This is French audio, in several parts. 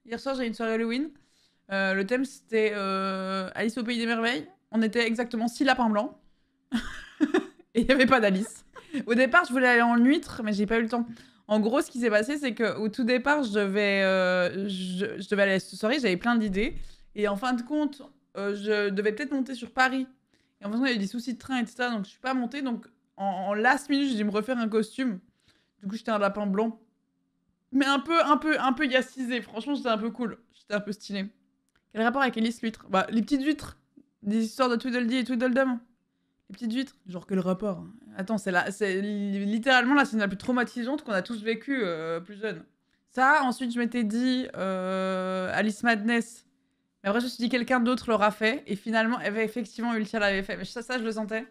Hier soir, j'ai eu une soirée Halloween. Le thème, c'était Alice au Pays des Merveilles. On était exactement 6 lapins blancs. Et il n'y avait pas d'Alice. Au départ, je voulais aller en huître, mais j'ai pas eu le temps. En gros, ce qui s'est passé, c'est qu'au tout départ, je devais aller à cette soirée, j'avais plein d'idées. Et en fin de compte, je devais peut-être monter sur Paris. Et en fait, il y avait des soucis de train, etc. Donc, je suis pas montée. Donc, en last minute, j'ai dû me refaire un costume. Du coup, j'étais un lapin blanc. Mais un peu yacisé. Franchement, j'étais un peu cool. J'étais un peu stylé. Quel rapport avec Alice l'huître? Bah, les petites huîtres. Des histoires de Tweedledee et Tweedledum. Les petites huîtres. Genre, quel rapport? Attends, c'est littéralement la scène la plus traumatisante qu'on a tous vécue plus jeune. Ça, ensuite, je m'étais dit Alice Madness. Mais après, je me suis dit quelqu'un d'autre l'aura fait. Et finalement, effectivement, Ultia l'avait fait. Mais ça, je le sentais.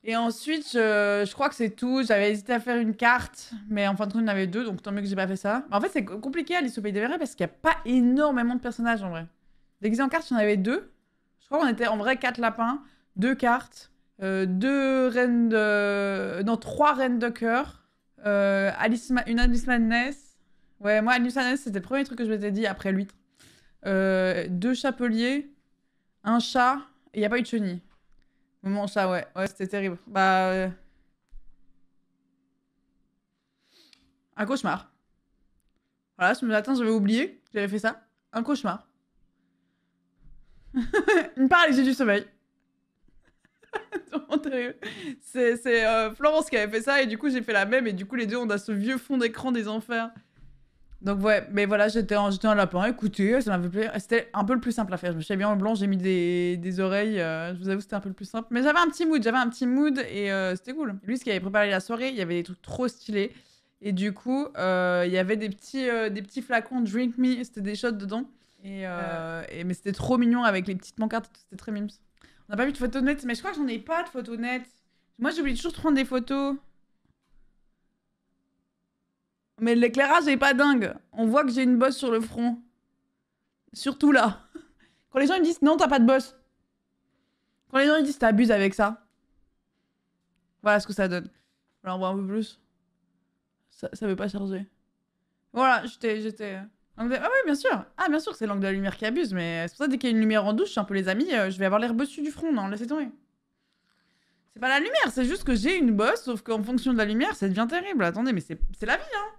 Et ensuite, je crois que c'est tout. J'avais hésité à faire une carte, mais en fin de compte, il y en avait deux, donc tant mieux que j'ai pas fait ça. Mais en fait, c'est compliqué Alice au Pays des Merveilles parce qu'il n'y a pas énormément de personnages en vrai. Déguisé en carte, il y en avait deux. Je crois qu'on était en vrai 4 lapins, 2 cartes, 2 reines de. Non, 3 reines de cœur, une Alice Madness. Ouais, moi, Alice Madness, c'était le premier truc que je m'étais dit après l'huître. 2 chapeliers, un chat, et il n'y a pas eu de chenille. Mon chat, ouais. Ouais, c'était terrible. Bah. Un cauchemar. Voilà, ce matin, j'avais oublié que j'avais fait ça. Un cauchemar. Une paralysie du sommeil. C'est Florence qui avait fait ça et du coup j'ai fait la même et du coup les deux on a ce vieux fond d'écran des enfers. Donc ouais, mais voilà, j'étais un lapin, écoutez, ça m'avait plu. C'était un peu le plus simple à faire. Je me suis habillée en blanc, j'ai mis des oreilles, je vous avoue c'était un peu le plus simple. Mais j'avais un petit mood et c'était cool. Lui, ce qui avait préparé la soirée, il y avait des trucs trop stylés. Et du coup, il y avait des petits flacons Drink Me, c'était des shots dedans. Mais c'était trop mignon avec les petites pancartes, c'était très mimes. On n'a pas vu de photos nettes, mais je crois que j'en ai pas de photos nettes. Moi, j'oublie toujours de prendre des photos. Mais l'éclairage est pas dingue. On voit que j'ai une bosse sur le front. Surtout là. Quand les gens ils me disent non, t'as pas de bosse. Quand les gens ils disent t'abuses avec ça. Voilà ce que ça donne. Voilà, on voit un peu plus. Ça veut pas charger. Voilà, j'étais. Ah oui, bien sûr. Ah, bien sûr que c'est l'angle de la lumière qui abuse, mais c'est pour ça dès qu'il y a une lumière en douce, je suis un peu les amis, je vais avoir l'air bossu du front. Non, laissez tomber. C'est pas la lumière, c'est juste que j'ai une bosse, sauf qu'en fonction de la lumière, ça devient terrible. Attendez, mais c'est la vie, hein.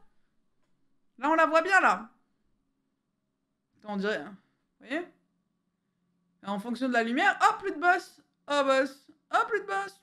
Là, on la voit bien, là. Attends, on dirait. Vous voyez? Et en fonction de la lumière, oh, plus de boss. Oh, boss. Oh, plus de boss.